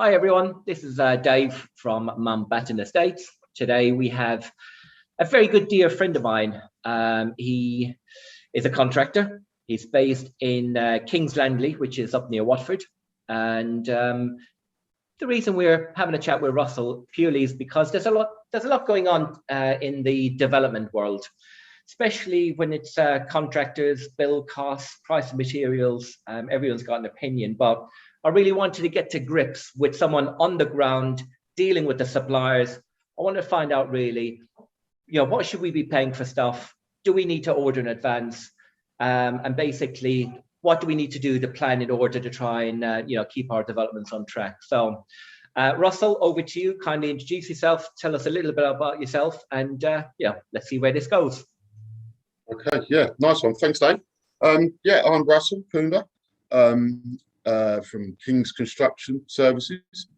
Hi everyone, this is Dave from Mountbatten Estates. Today we have a very good dear friend of mine. He is a contractor. He's based in Kings Langley, which is up near Watford. And the reason we're having a chat with Russell purely is because there's a lot going on in the development world, especially when it's contractors, build costs, price of materials. Everyone's got an opinion, but I really wanted to get to grips with someone on the ground dealing with the suppliers. I want to find out really, what should we be paying for stuff? Do we need to order in advance? And basically, what do we need to do to plan in order to try and keep our developments on track? So, Russell, over to you. Kindly introduce yourself. Tell us a little bit about yourself, and let's see where this goes. Okay, yeah, nice one. Thanks, Dave. I'm Russell Coomber from King's Construction Services,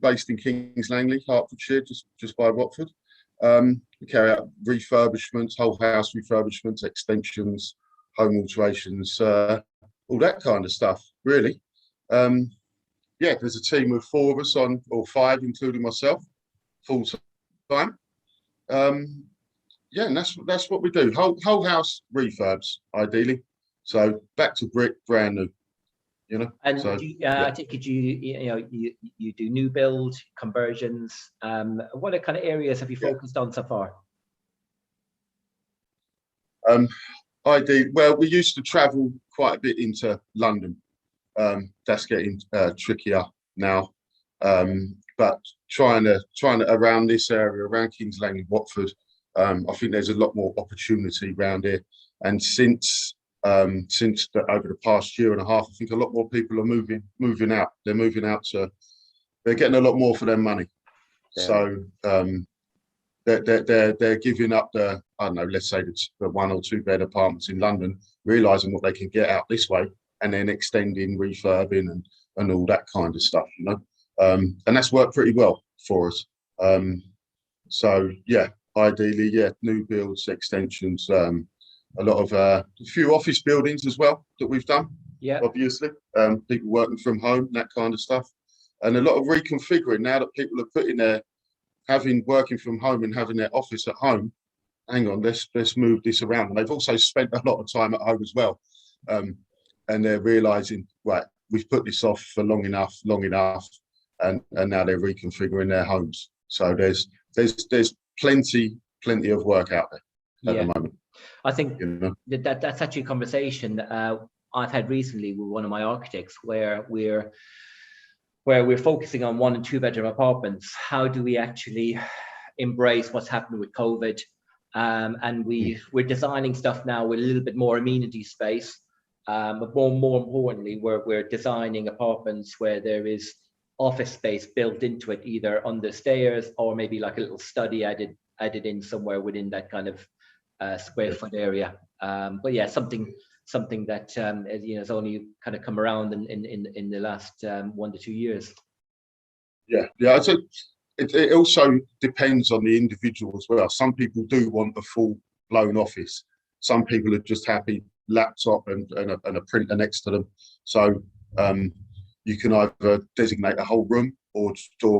based in Kings Langley, Hertfordshire, just by Watford. We carry out refurbishments, whole house refurbishments, extensions, home alterations, all that kind of stuff, really. There's a team of 4 of us or 5, including myself, full time. And that's what we do. Whole house refurbs, ideally. So back to brick, brand new. And so, I take it you do new build conversions. What kind of areas have you focused on so far? Well, we used to travel quite a bit into London. That's getting trickier now. But trying to around this area, around Kings Langley, Watford, I think there's a lot more opportunity around here. And since over the past year and a half, I think a lot more people are moving out. They're moving out they're getting a lot more for their money. Yeah. So they're giving up let's say the 1 or 2 bed apartments in London, realizing what they can get out this way, and then extending, refurbing, and all that kind of stuff. And that's worked pretty well for us. Ideally, new builds, extensions. A few office buildings as well that we've done. Yeah, obviously, people working from home, that kind of stuff, and a lot of reconfiguring now that people are working from home and having their office at home. Hang on, let's move this around. And they've also spent a lot of time at home as well, and they're realizing, right, we've put this off for long enough, and now they're reconfiguring their homes. So there's plenty of work out there at the moment. I think that's actually a conversation I've had recently with one of my architects, where we're focusing on 1 and 2 bedroom apartments. How do we actually embrace what's happening with COVID? And we're designing stuff now with a little bit more amenity space, but more importantly, we're designing apartments where there is office space built into it, either on the stairs or maybe like a little study added in somewhere within that kind of square foot area. But yeah, something that has only kind of come around in the last 1 to 2 years. Yeah. So it also depends on the individual as well. Some people do want a full blown office. Some people are just happy laptop and a printer next to them. So you can either designate a whole room, or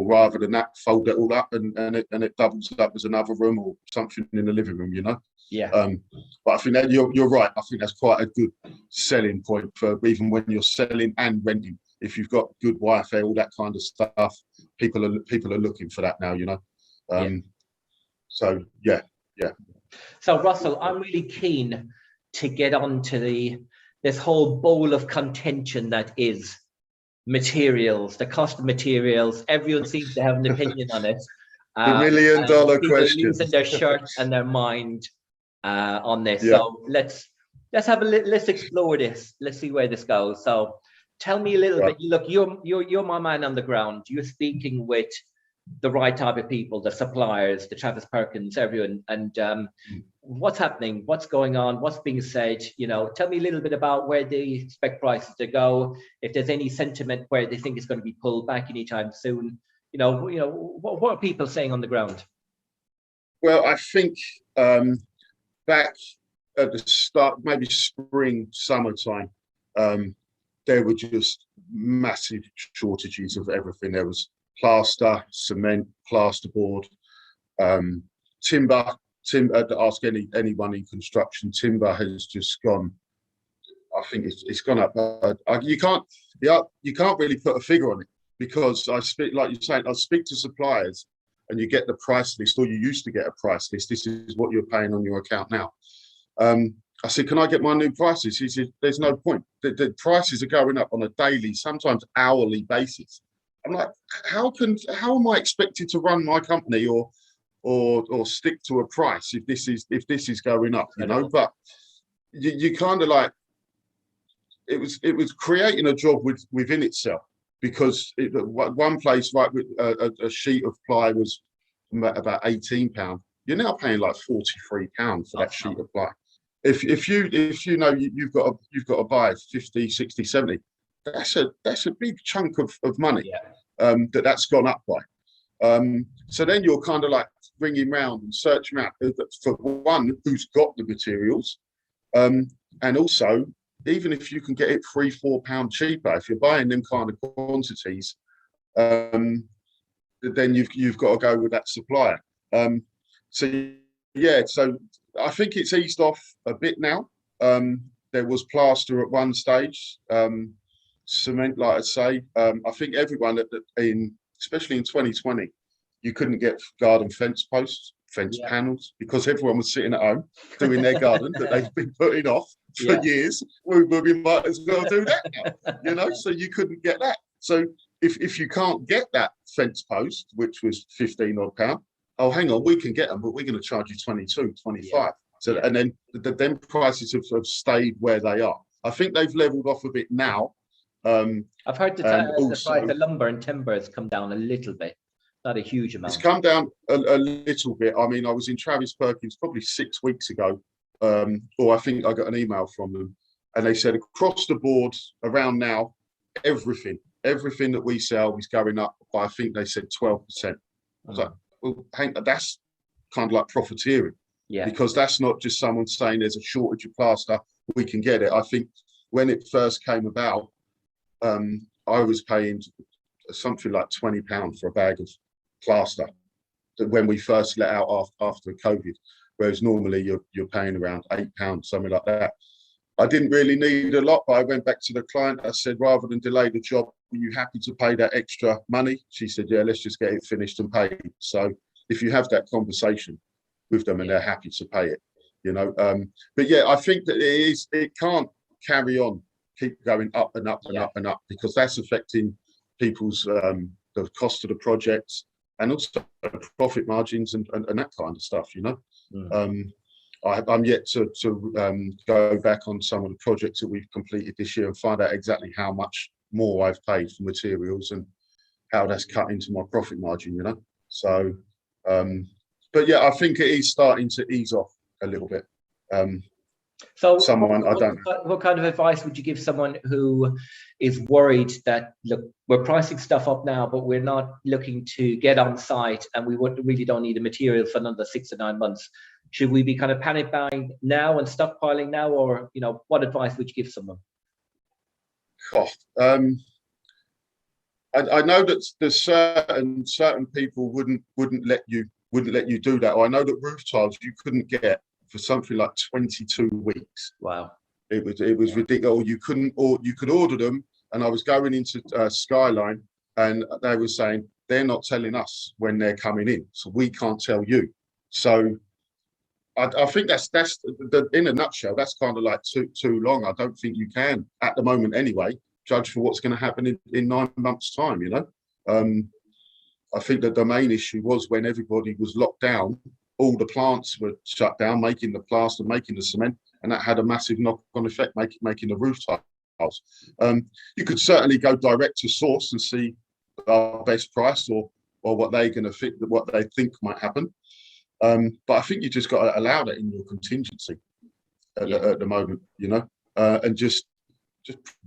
rather than that, fold it all up and it doubles up as another room or something in the living room. Yeah. But I think that you're right. I think that's quite a good selling point for even when you're selling and renting. If you've got good Wi-Fi, all that kind of stuff, people are looking for that now. So yeah. So Russell, I'm really keen to get on to this whole bowl of contention that is materials, the cost of materials. Everyone seems to have an opinion on it. The $1 million question. People are losing their shirt and their mind on this. Yeah. So let's explore this. Let's see where this goes. So tell me a little bit. Look, you're my man on the ground. You're speaking with the right type of people, the suppliers, the Travis Perkins, everyone. And what's happening? What's going on? What's being said? Tell me a little bit about where they expect prices to go. If there's any sentiment where they think it's going to be pulled back anytime soon. What are people saying on the ground? Well, I think back at the start, maybe spring, summertime, there were just massive shortages of everything. There was plaster, cement, plasterboard, timber. Ask anyone in construction. Timber has just gone. I think it's gone up. You can't really put a figure on it, because I speak, like you're saying, I speak to suppliers, and you get the price list, or you used to get a price list. This is what you're paying on your account now. I said, can I get my new prices? He said, there's no point. The prices are going up on a daily, sometimes hourly basis. I'm like, how am I expected to run my company or stick to a price if this is going up, you know? But you kind of like, it was creating a job within itself, because one place, right, with a sheet of ply was about £18. You're now paying like £43 for that sheet of ply. If you know you've got to buy 50, 60, 70, that's a big chunk of money. That's gone up by. So then you're kind of like ringing round and searching out for one who's got the materials, and also, even if you can get it £3-4 cheaper, if you're buying them kind of quantities, then you've got to go with that supplier. So I think it's eased off a bit now. There was plaster at one stage, cement, like I say. I think everyone especially in 2020, you couldn't get garden fence posts, fence panels, because everyone was sitting at home doing their garden that they've been putting off for years. We might as well do that now, you know. So you couldn't get that. So if you can't get that fence post, which was £15 odd, oh, hang on, we can get them, but we're going to charge you 22, 25. So and then the prices have stayed where they are. I think they've leveled off a bit now. I've heard the price of lumber and timber has come down a little bit, not a huge amount. It's come down a little bit. I mean, I was in Travis Perkins probably 6 weeks ago, or I think I got an email from them, and they said across the board around now, everything that we sell is going up by, I think they said 12%. I was like, well, Hank, that's kind of like profiteering, because that's not just someone saying there's a shortage of plaster, we can get it. I think when it first came about, I was paying something like £20 for a bag of plaster when we first let out after COVID, whereas normally you're paying around £8, something like that. I didn't really need a lot, but I went back to the client. I said, rather than delay the job, are you happy to pay that extra money? She said, yeah, let's just get it finished and paid. So if you have that conversation with them and they're happy to pay it, you know. But yeah, I think that it can't carry on, keep going up and up and up and up, because that's affecting people's the cost of the projects, and also profit margins and that kind of stuff, you know. I'm yet to go back on some of the projects that we've completed this year and find out exactly how much more I've paid for materials and how that's cut into my profit margin, you know. So, but yeah, I think it is starting to ease off a little bit. So what kind of advice would you give someone who is worried that, look, we're pricing stuff up now, but we're not looking to get on site, and we really don't need the material for another 6 to 9 months? Should we be kind of panic buying now and stockpiling now, or, you know, what advice would you give someone? I know that there's certain people wouldn't let you do that. Or I know that roof tiles you couldn't get for something like 22 weeks. Wow. It was ridiculous. You could order them, and I was going into Skyline, and they were saying they're not telling us when they're coming in, so we can't tell you. So I think that's in a nutshell. That's kind of like too long. I don't think you can, at the moment anyway, judge for what's going to happen in 9 months' time. You know, I think that the main issue was when everybody was locked down. All the plants were shut down, making the plaster, making the cement, and that had a massive knock-on effect, making the roof tiles. You could certainly go direct to source and see our best price or what they're going to think, what they think might happen. But I think you just got to allow that in your contingency at the moment, you know, and just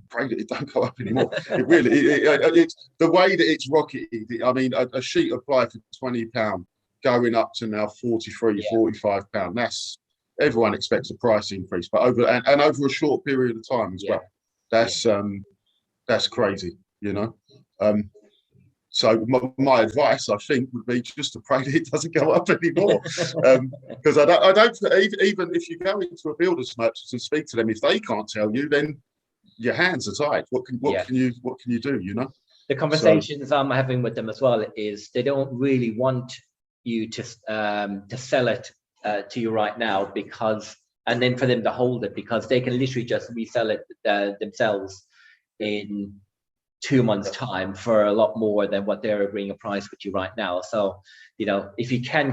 pray that it don't go up anymore. It's the way that it's rocketed. I mean, a sheet of ply for £20 going up to now £43-45. That's, everyone expects a price increase, but over a short period of time as well. That's that's crazy, you know. So my advice, I think, would be just to pray that it doesn't go up anymore. Because I don't even if you go into a builder's merchant and speak to them, if they can't tell you, then your hands are tied. What can you do? You know. The conversations I'm having with them as well is they don't really want you to sell it to you right now, because, and then for them to hold it, because they can literally just resell it themselves in 2 months' time for a lot more than what they're agreeing a price with you right now. So, you know, if you can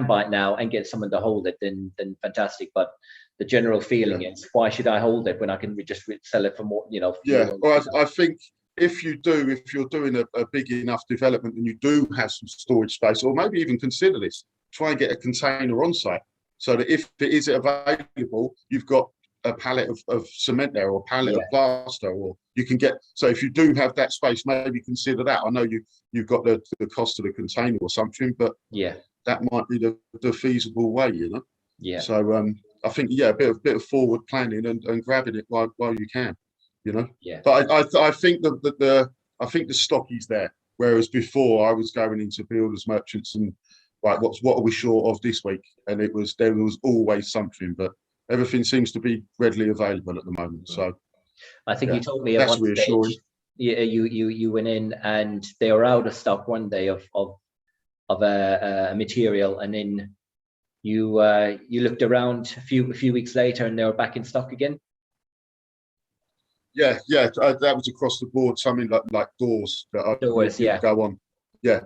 buy it now and get someone to hold it, then fantastic. But the general feeling is, why should I hold it when I can just sell it for more? You know. Yeah. Well, I think if you're doing a big enough development and you do have some storage space, or maybe even consider this, try and get a container on site, so that if it is available, you've got a pallet of cement there, or a pallet of plaster, or you can get. So if you do have that space, maybe consider that. I know you've got the cost of the container or something, but that might be the feasible way, you know. Yeah. So I think a bit of forward planning and grabbing it while you can, you know. Yeah. But I think the stock is there, whereas before I was going into builders merchants and like, what are we short of this week? And there was always something, but everything seems to be readily available at the moment. So I think you told me at one stage, you went in and they were out of stock one day of a material, and then you looked around a few weeks later and they were back in stock again. Yeah, that was across the board. Something like doors that go on. Yeah,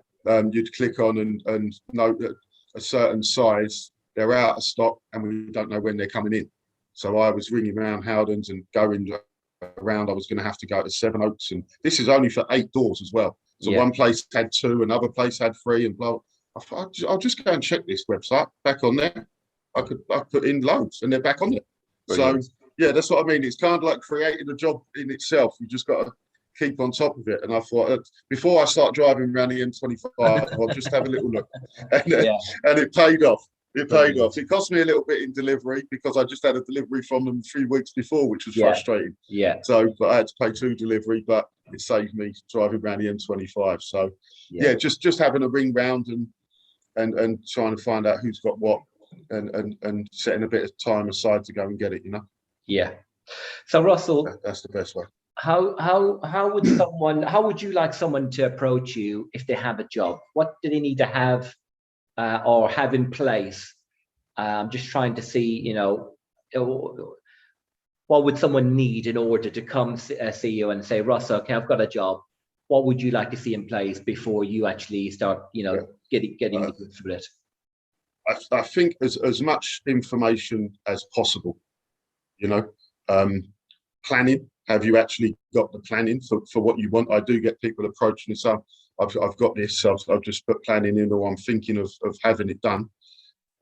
you'd click on and note that a certain size, they're out of stock and we don't know when they're coming in. So I was ringing around Howdens and going around. I was going to have to go to Sevenoaks, and this is only for 8 doors as well. So one place had 2, another place had 3, and blah. I thought, I'll just go and check this website. Back on there, I put in loads, and they're back on there. Brilliant. So yeah, that's what I mean. It's kind of like creating a job in itself. You just got to keep on top of it. And I thought, before I start driving around the M25, I'll just have a little look, and it paid off. It paid off. It cost me a little bit in delivery because I just had a delivery from them 3 weeks before, which was frustrating. Yeah. So, but I had to pay 2 delivery, but it saved me driving around the M25. So, just having a ring round and trying to find out who's got what, and setting a bit of time aside to go and get it. You know. Yeah. So Russell, that's the best way. How would you like someone to approach you if they have a job? What do they need to have or have in place? I'm just trying to see, you know, what would someone need in order to come see you and say, Russell, okay, I've got a job. What would you like to see in place before you actually start, you know, getting into it? I think as much information as possible, you know, planning. Have you actually got the planning for what you want? I do get people approaching me, so I've got this, so I've just put planning in, or I'm thinking of having it done.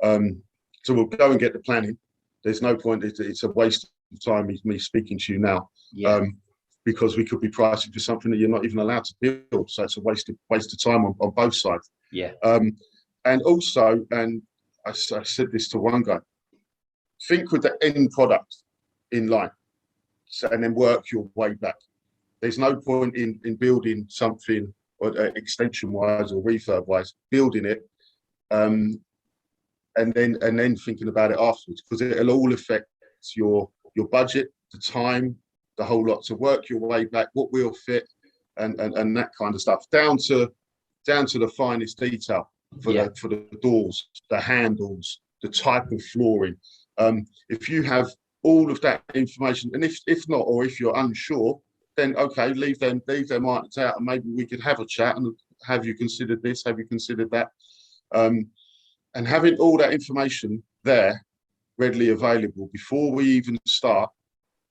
So we'll go and get the planning. There's no point, it's a waste of time me speaking to you now, because we could be pricing for something that you're not even allowed to build. So it's a waste of time on both sides. Yeah. And also, and I said this to one guy, think with the end product in line, and then work your way back. There's no point in building something, or extension wise or refurb wise, building it and then thinking about it afterwards, because it'll all affect your budget, the time, the whole lot. To work your way back, what will fit, and that kind of stuff, down to the finest detail for the doors, the handles, the type of flooring. If you have all of that information, and if not, or if you're unsure, then okay, leave them items out, and maybe we could have a chat and have you considered this, have you considered that, and having all that information there readily available before we even start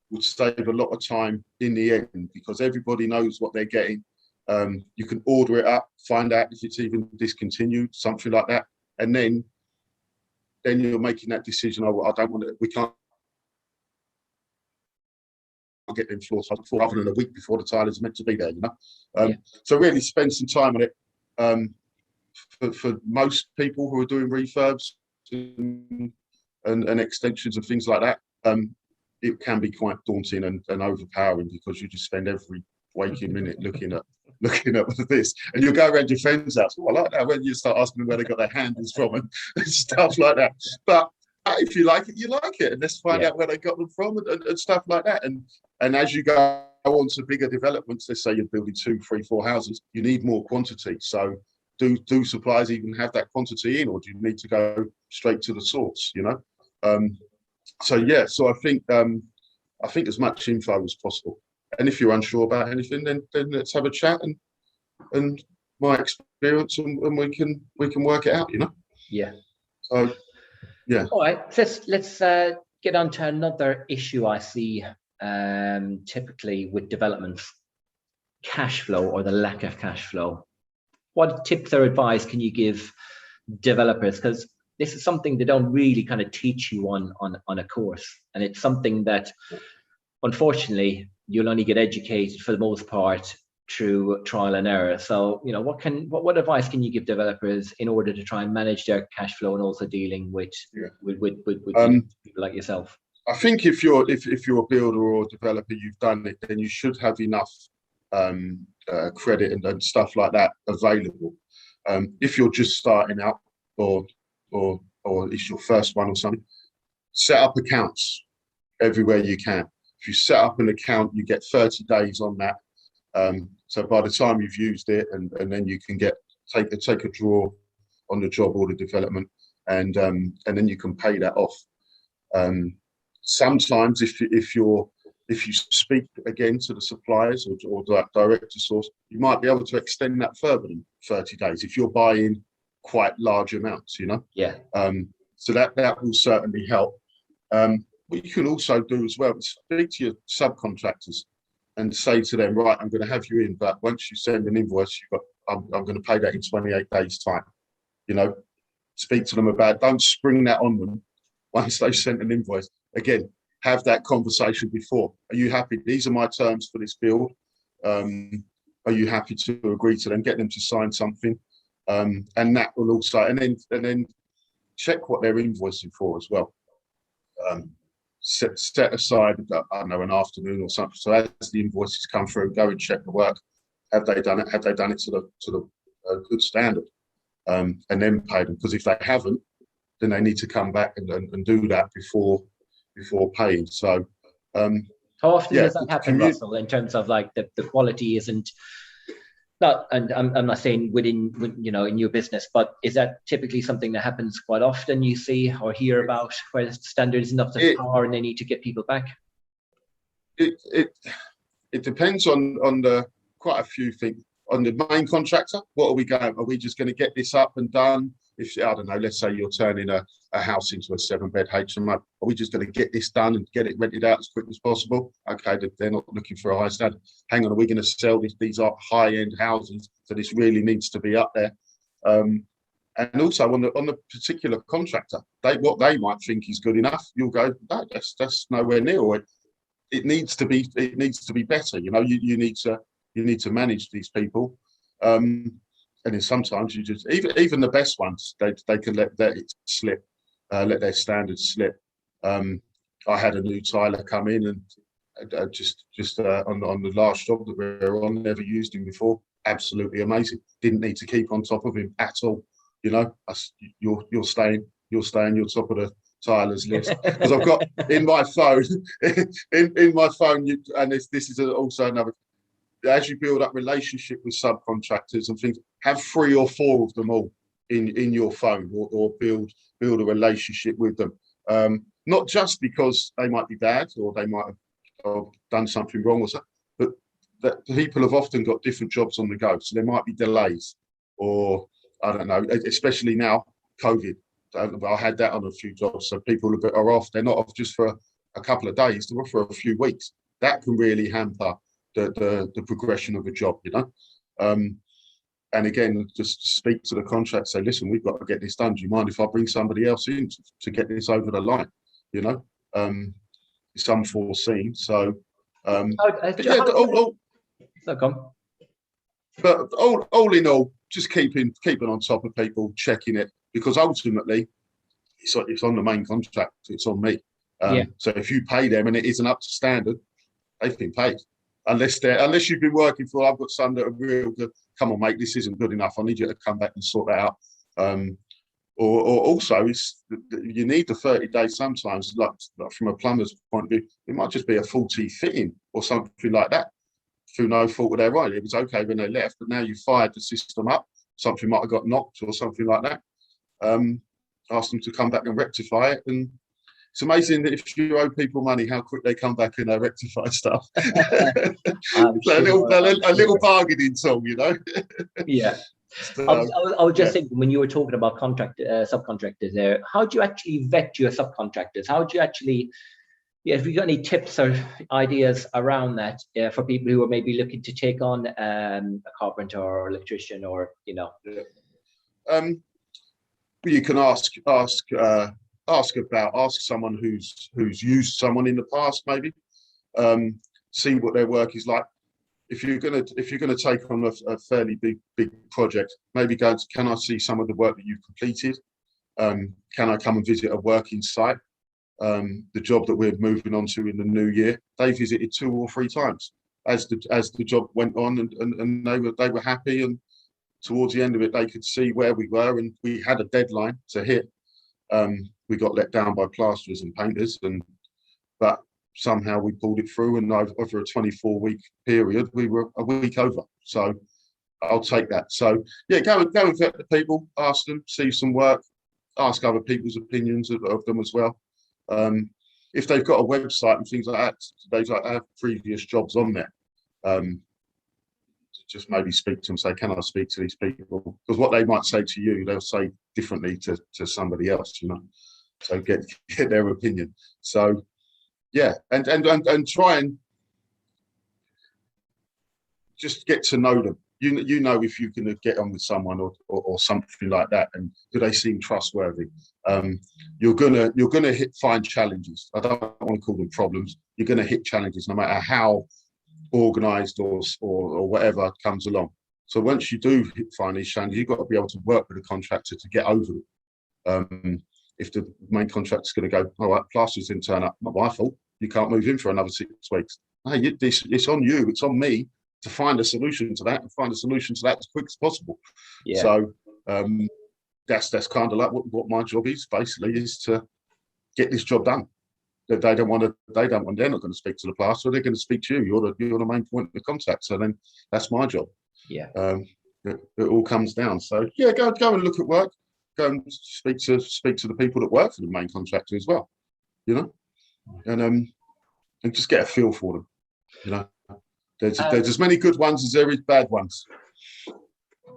would save a lot of time in the end, because everybody knows what they're getting. You can order it up, find out if it's even discontinued, something like that, and then you're making that decision. I don't want to. We can't get them floors other than a week before the tile is meant to be there, you know. So really spend some time on it. For most people who are doing refurbs and extensions and things like that, it can be quite daunting and overpowering, because you just spend every waking minute looking at this, and you'll go around your friend's house. Oh, I like that, when you start asking them where they got their handles from and stuff like that. But if you like it, you like it, and let's find out where they got them from and stuff like that. And as you go on to bigger developments, let's say you're building 2, 3, 4 houses, you need more quantity. So do suppliers even have that quantity in, or do you need to go straight to the source? So I think as much info as possible. And if you're unsure about anything, then let's have a chat and my experience, and we can work it out. Yeah. So yeah. All right. Let's get on to another issue I see typically with developments: cash flow, or the lack of cash flow. What tips or advice can you give developers? Because this is something they don't really kind of teach you on a course, and it's something that, unfortunately, you'll only get educated for the most part through trial and error. So, what advice can you give developers in order to try and manage their cash flow, and also dealing with people like yourself? I think if you're a builder or a developer, you've done it, then you should have enough credit and stuff like that available. If you're just starting out, or it's your first one or something, set up accounts everywhere you can. If you set up an account, you get 30 days on that. So by the time you've used it, and then you can take a draw on the job or the development, and then you can pay that off. Sometimes if you speak again to the suppliers or direct to source, you might be able to extend that further than 30 days if you're buying quite large amounts, Yeah. So that will certainly help. What you can also do as well is speak to your subcontractors and say to them, right, I'm going to have you in, but once you send an invoice, I'm going to pay that in 28 days time. Speak to them about, don't spring that on them once they've sent an invoice. Again, have that conversation before. Are you happy? These are my terms for this build. Are you happy to agree to them? Get them to sign something. And that will also, and then check what they're invoicing for as well. Set aside, I don't know, an afternoon or something. So as the invoices come through, go and check the work. Have they done it? Have they done it to the good standard? And then pay them. Because if they haven't, then they need to come back and do that before paying. So how often does that happen, Russell, in terms of like the quality isn't not, and I'm not saying within in your business, but is that typically something that happens quite often, you see or hear about, where the standard isn't up to par and they need to get people back? It depends on the quite a few things. On the main contractor, what are we going? Are we just going to get this up and done? If, I don't know, let's say you're turning a house into a 7-bed HMO, are we just going to get this done and get it rented out as quick as possible? Okay, they're not looking for a high standard. Hang on, are we going to sell this? These are high-end houses, so this really needs to be up there. And also on the particular contractor, what they might think is good enough, you'll go, no, that's nowhere near. Or it needs to be better. You need to manage these people. And then sometimes you just, even the best ones, they can let it slip, let their standards slip. I had a new tiler come in and just on the last job that we were on, never used him before. Absolutely amazing. Didn't need to keep on top of him at all. You're staying you're top of the tilers list, because I've got in my phone, in my phone, and this is also another. As you build up relationship with subcontractors and things, have 3 or 4 of them all in your phone, or build a relationship with them. Not just because they might be bad or they might have done something wrong or something, but that people have often got different jobs on the go. So there might be delays, or I don't know, especially now, COVID. I had that on a few jobs. So people are off. They're not off just for a couple of days, they're off for a few weeks. That can really hamper the progression of a job, and again, just speak to the contractor, say, listen, we've got to get this done. Do you mind if I bring somebody else in to get this over the line? It's unforeseen. So, but all in all, just keeping on top of people, checking it, because ultimately it's on the main contract. It's on me. So if you pay them and it isn't up to standard, they've been paid. Unless you've been working for, I've got some that are real good. Come on, mate, this isn't good enough. I need you to come back and sort that out. Or also, you need the 30 days sometimes, like from a plumber's point of view, it might just be a faulty fitting or something like that through no fault of their own. It was okay when they left, but now you've fired the system up. Something might have got knocked or something like that. Ask them to come back and rectify it. And it's amazing that if you owe people money, how quick they come back and rectify stuff. I'm a sure. little bargaining tool, you know. Yeah. So, I was just thinking, when you were talking about subcontractors there, how do you actually vet your subcontractors? How do you actually, if you got any tips or ideas around that for people who are maybe looking to take on a carpenter or electrician, or you can ask someone who's used someone in the past, maybe see what their work is like. If you're gonna take on a fairly big project, maybe can I see some of the work that you've completed? Can I come and visit a working site? The job that we're moving on to in the new year, they visited 2 or 3 times as the job went on, and they were happy. And towards the end of it, they could see where we were, and we had a deadline to hit. We got let down by plasterers and painters, but somehow we pulled it through, and over a 24-week period, we were a week over. So I'll take that. So yeah, go and vet the people, ask them, see some work, ask other people's opinions of them as well. If they've got a website and things like that, they have previous jobs on there. Just maybe speak to them, say, can I speak to these people? Because what they might say to you, they'll say differently to somebody else, you know. So get their opinion. So yeah, and try and just get to know them. You know if you're going to get on with someone or something like that, and do they seem trustworthy? You're gonna find challenges. I don't want to call them problems. You're going to hit challenges, no matter how organised or whatever comes along. So once you do find these challenges, you've got to be able to work with a contractor to get over them. If the main contractor's going to go, all right, plasters didn't turn up, not my fault. You can't move in for another 6 weeks. Hey, it's on you. It's on me to find a solution to that, and find a solution to that as quick as possible. Yeah. So that's kind of like what my job is, basically, is to get this job done. They're not going to speak to the plasterer. They're going to speak to you. You're the main point of contact. So then that's my job. Yeah. It all comes down. So yeah, go and look at work. Go and speak to the people that work for the main contractor as well, you know, and just get a feel for them. You know, there's as many good ones as there is bad ones.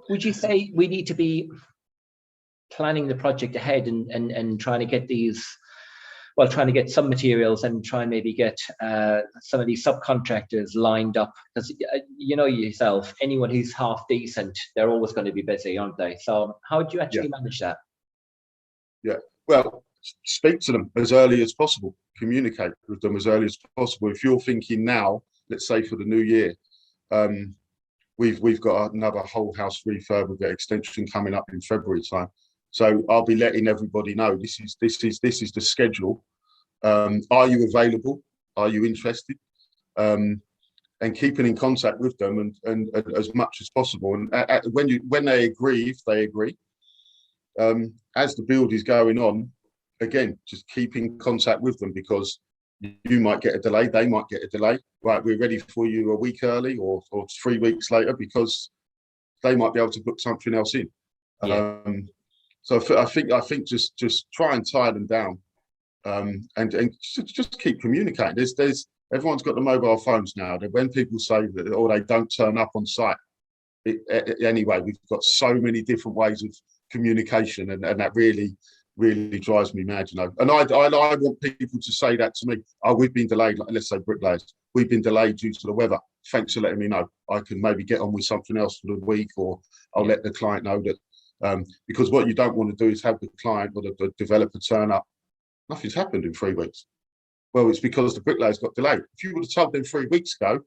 Would you say we need to be planning the project ahead and trying to get trying to get some materials and try and maybe get some of these subcontractors lined up? Because you know yourself, anyone who's half decent, they're always going to be busy, aren't they? So how do you actually manage that? Yeah, well, speak to them as early as possible. Communicate with them as early as possible. If you're thinking now, let's say for the new year, we've got another whole house refurb with the extension coming up in February time. So I'll be letting everybody know this is the schedule. Are you available? Are you interested? And keeping in contact with them and as much as possible. And when they agree, if they agree, as the build is going on, again, just keep in contact with them, because you might get a delay, they might get a delay. Right, we're ready for you a week early or 3 weeks later, because they might be able to book something else in. Yeah. So I think just try and tie them down, and just keep communicating. There's everyone's got the mobile phones now. When people say that, they don't turn up on site, anyway, we've got so many different ways of communication, and that really drives me mad, you know. And I want people to say that to me. Oh, we've been delayed. Like, let's say bricklayers, we've been delayed due to the weather. Thanks for letting me know. I can maybe get on with something else for the week, or I'll let the client know that. Because what you don't want to do is have the client or the developer turn up, nothing's happened in 3 weeks. Well, it's because the bricklayers got delayed. If you would have told them 3 weeks ago,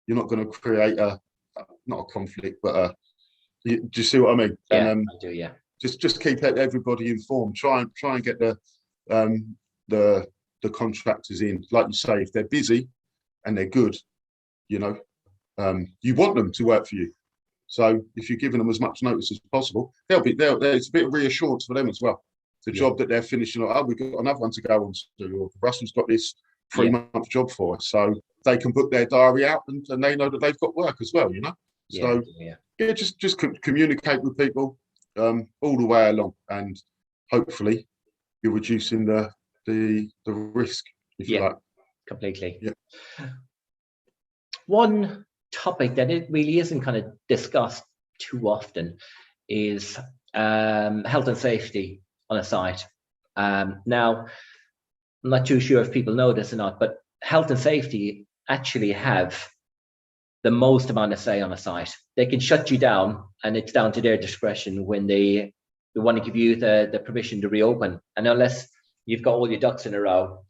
you're not going to create not a conflict, but do you see what I mean? Yeah, and, I do. Yeah. Just keep everybody informed. Try and get the the contractors in. Like you say, if they're busy and they're good, you know, you want them to work for you. So if you're giving them as much notice as possible, it's a bit of reassurance for them as well. The job that they're finishing, oh, we've got another one to go on to, or Russell's got this 3-month job for us. So they can book their diary out and they know that they've got work as well, you know? So just communicate with people all the way along, and hopefully you're reducing the risk, if you like. Completely. Yeah. One topic that it really isn't kind of discussed too often is health and safety on a site. Now, I'm not too sure if people know this or not, but health and safety actually have the most amount of say on a site. They can shut you down, and it's down to their discretion when they want to give you the permission to reopen. And unless you've got all your ducks in a row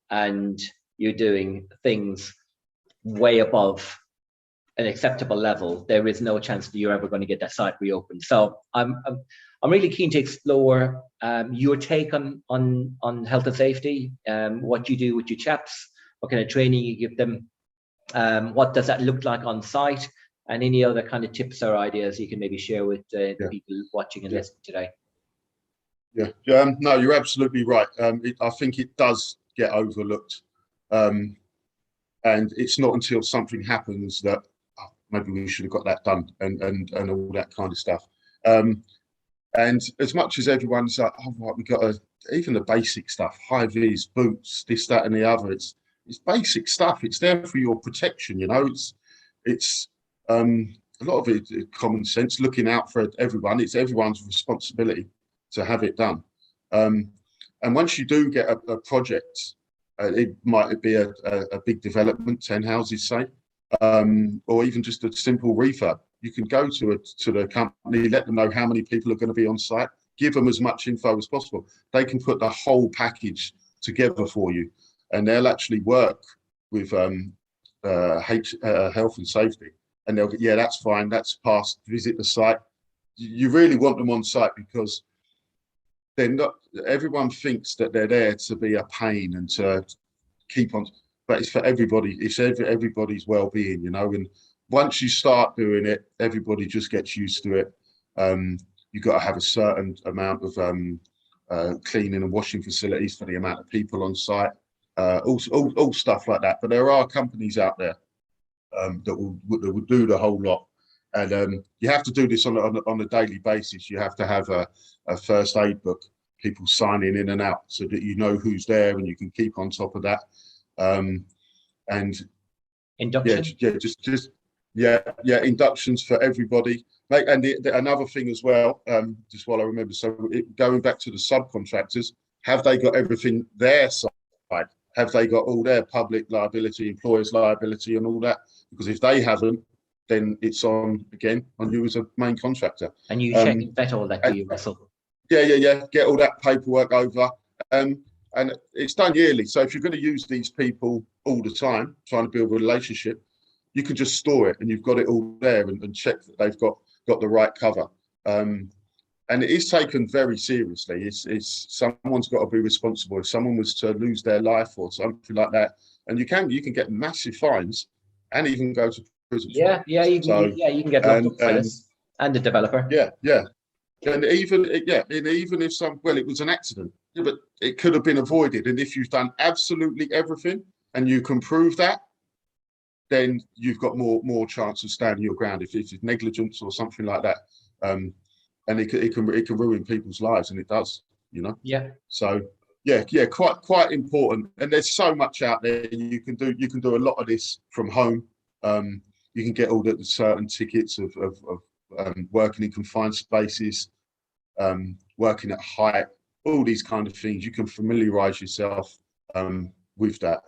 and you're doing things way above an acceptable level, there is no chance that you're ever going to get that site reopened. So I'm really keen to explore your take on health and safety, what you do with your chaps, what kind of training you give them, what does that look like on site, and any other kind of tips or ideas you can maybe share with the people watching and listening today. No, you're absolutely right. I think it does get overlooked, and it's not until something happens that maybe we should have got that done, and all that kind of stuff. And as much as everyone's like, oh, right, we got even the basic stuff, high vis, boots, this, that, and the other. It's basic stuff. It's there for your protection. You know, it's a lot of it is common sense, looking out for everyone. It's everyone's responsibility to have it done. And once you do get a project, it might be a big development, 10 houses, say, or even just a simple refurb. You can go to the company, let them know how many people are going to be on site, give them as much info as possible. They can put the whole package together for you, and they'll actually work with health and safety, and they'll go, that's fine, that's passed, visit the site. You really want them on site, because they're not, everyone thinks that they're there to be a pain and to keep on, but it's for everybody. It's everybody's well-being, you know. And once you start doing it, everybody just gets used to it. You've got to have a certain amount of cleaning and washing facilities for the amount of people on site, all stuff like that. But there are companies out there that will do the whole lot. And you have to do this on a daily basis. You have to have a first aid book, people signing in and out, so that you know who's there and you can keep on top of that. And induction, inductions for everybody. And another thing as well, just while I remember, so going back to the subcontractors, have they got everything their side? Have they got all their public liability, employers liability, and all that? Because if they haven't, then it's on you as a main contractor. And you check and vet all that, do you, Russell? Yeah. Get all that paperwork over. And it's done yearly. So if you're going to use these people all the time, trying to build a relationship, you can just store it and you've got it all there, and check that they've got the right cover. And it is taken very seriously. It's someone's got to be responsible. If someone was to lose their life or something like that, and you can get massive fines and even go to prison. You can get locked up for this, and the developer. And even if it was an accident, but it could have been avoided. And if you've done absolutely everything and you can prove that, then you've got more chance of standing your ground. If it's negligence or something like that, and it can ruin people's lives, and it does, you know. So quite important. And there's so much out there. You can do a lot of this from home. You can get all the certain tickets of working in confined spaces, working at height, all these kind of things. You can familiarise yourself with that,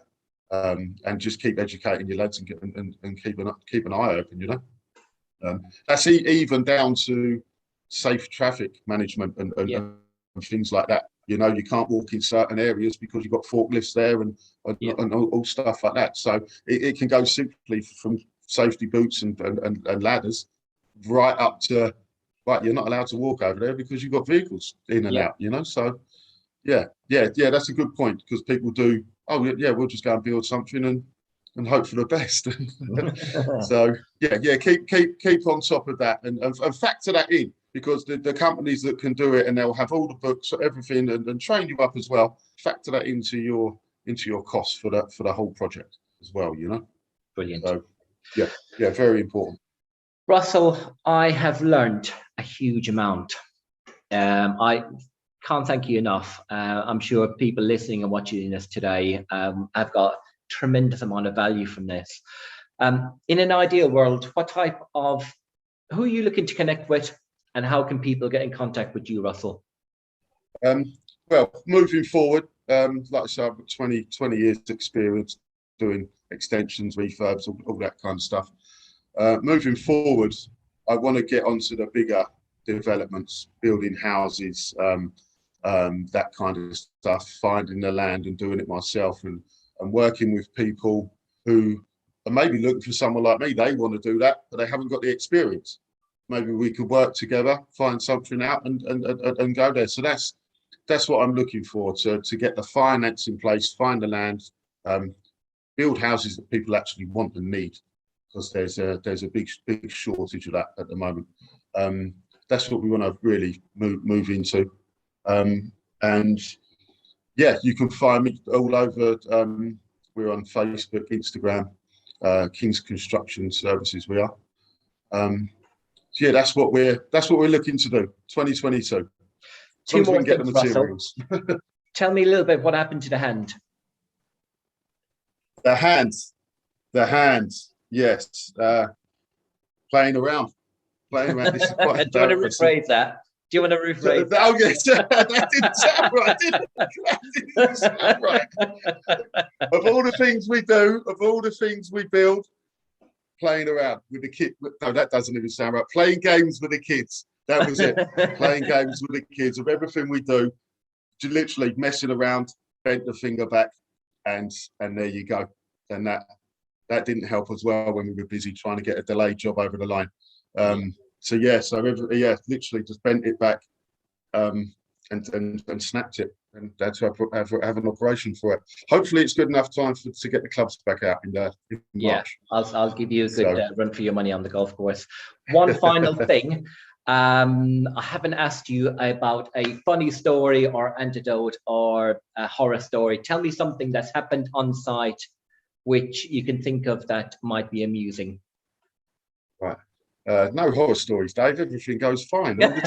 and just keep educating your lads and keep an eye open. You know, that's even down to safe traffic management and things like that. You know, you can't walk in certain areas because you've got forklifts there and all stuff like that. So it can go simply from safety boots and ladders right up to, right, you're not allowed to walk over there because you've got vehicles in and out, you know. So yeah, that's a good point, because people do oh yeah, we'll just go and build something and hope for the best. So yeah, keep on top of that and factor that in, because the companies that can do it, and they'll have all the books, everything, and train you up as well. Factor that into your costs for the whole project as well. Brilliant. So yeah, very important. Russell, I have learned a huge amount. I can't thank you enough. I'm sure people listening and watching this today have got tremendous amount of value from this. In an ideal world, who are you looking to connect with, and how can people get in contact with you, Russell? Well, moving forward, like I said, I've got 20 years experience doing extensions, refurbs, all that kind of stuff. Moving forward, I want to get onto the bigger developments, building houses, that kind of stuff, finding the land and doing it myself, and working with people who are maybe looking for someone like me. They want to do that, but they haven't got the experience. Maybe we could work together, find something out, and go there. So that's what I'm looking for, to get the finance in place, find the land, build houses that people actually want and need, because there's a big shortage of that at the moment. That's what we want to really move into. And yeah, you can find me all over. We're on Facebook, Instagram, King's Construction Services. We are. So yeah, that's what we're looking to do. 2022. Two more we can get the things, materials. Russell. Tell me a little bit what happened to the hand. The hands. Yes. Playing around. This is quite Do you want to rephrase that? Do you want to rephrase that? Oh yes, that didn't sound right. That didn't sound right. Of all the things we do, of all the things we build, playing around with the kids. No, that doesn't even sound right. Playing games with the kids. That was it. Playing games with the kids. Of everything we do, literally messing around, bent the finger back, and there you go. And that didn't help as well when we were busy trying to get a delayed job over the line. Literally just bent it back, and snapped it, and that's have an operation for it. Hopefully, it's good enough time to get the clubs back out in March. Yeah, I'll give you a good run for your money on the golf course. One final thing, I haven't asked you about a funny story or anecdote or a horror story. Tell me something that's happened on site which you can think of that might be amusing. Right. No horror stories, Dave. Everything goes fine all the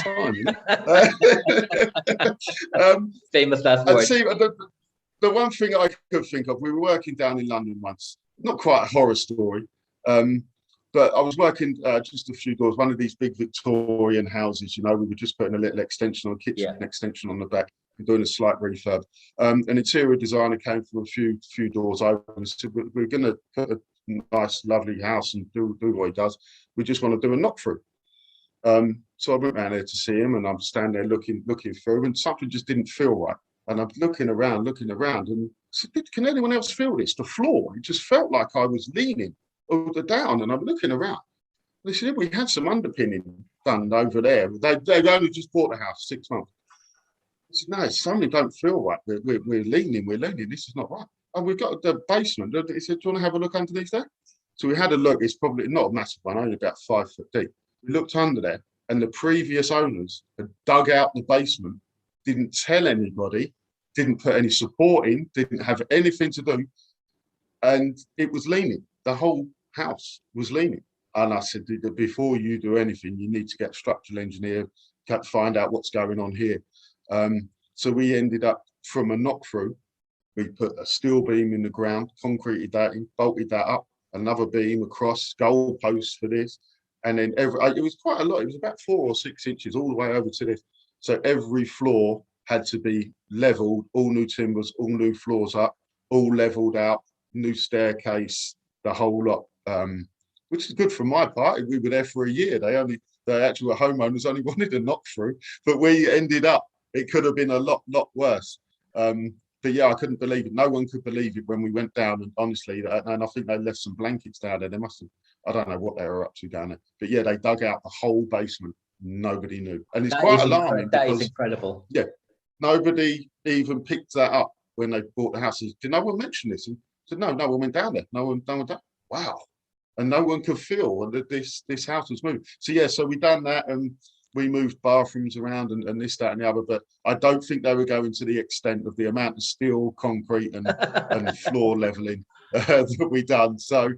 time. Famous last word. See, the one thing I could think of, we were working down in London once. Not quite a horror story, but I was working just a few doors, one of these big Victorian houses. We were just putting a little extension on, kitchen extension on the back, and doing a slight refurb. An interior designer came from a few doors over and said, "We're going to put a nice, lovely house and do what he does. We just want to do a knock through." So I went around there to see him, and I'm standing there looking through, and something just didn't feel right. And I'm looking around, and I said, "Can anyone else feel this? The floor, it just felt like I was leaning over down." And I'm looking around. They said, "We had some underpinning done over there. They'd only just bought the house 6 months." I said, "No, something don't feel right. We're leaning. This is not right." "Oh, we've got the basement." He said, "Do you want to have a look underneath there?" So we had a look. It's probably not a massive one, only about 5 foot deep. We looked under there, and the previous owners had dug out the basement, didn't tell anybody, didn't put any support in, didn't have anything to do, and it was leaning. The whole house was leaning. And I said, "Before you do anything, you need to get a structural engineer, find out what's going on here." So we ended up, from a knock through, we put a steel beam in the ground, concreted that in, bolted that up, another beam across, goal posts for this, and then it was quite a lot. It was about 4 or 6 inches all the way over to this. So every floor had to be leveled, all new timbers, all new floors up, all leveled out, new staircase, the whole lot. Which is good for my part. We were there for a year. The actual homeowners only wanted a knock through, but we ended up, it could have been a lot worse. But yeah, I couldn't believe it. No one could believe it when we went down, and honestly, and I think they left some blankets down there. They must have, I don't know what they were up to down there. But yeah, they dug out the whole basement. Nobody knew. And it's quite alarming. That is incredible. Yeah, nobody even picked that up. when they bought the house. Did no one mention this? And I said, no one went down there. No one done. Wow. And no one could feel that this house was moved. So yeah, so we done that, and we moved bathrooms around and this, that, and the other. But I don't think they were going to the extent of the amount of steel, concrete, and floor leveling that we done. So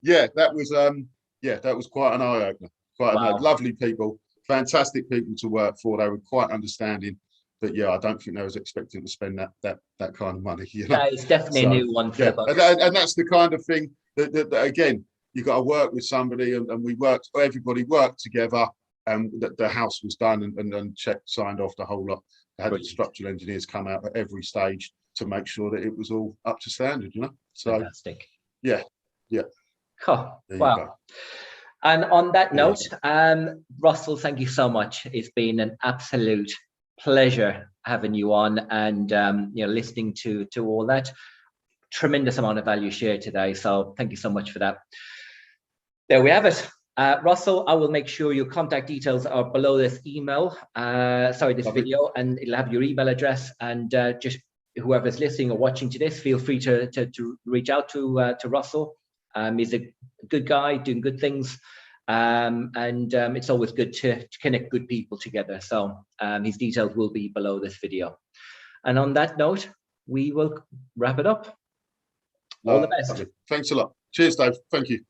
yeah, that was quite an eye opener. Quite Wow. lovely people, fantastic people to work for. They were quite understanding. But yeah, I don't think they was expecting to spend that kind of money. You know? That is definitely a new one for the book. And that's the kind of thing that again, you got to work with somebody, and everybody worked together, and the house was done and checked, signed off, the whole lot. They had the structural engineers come out at every stage to make sure that it was all up to standard, you know. So fantastic. Yeah. Oh, wow. And on that note, Russell, thank you so much. It's been an absolute pleasure having you on, and listening to all that. Tremendous amount of value shared today, so thank you so much for that. There we have it. Russell, I will make sure your contact details are below this email, this video, and it'll have your email address, and just whoever's listening or watching to this, feel free to reach out to Russell. He's a good guy doing good things, and it's always good to connect good people together. So his details will be below this video. And on that note, we will wrap it up. All the best. Thanks a lot. Cheers, Dave. Thank you.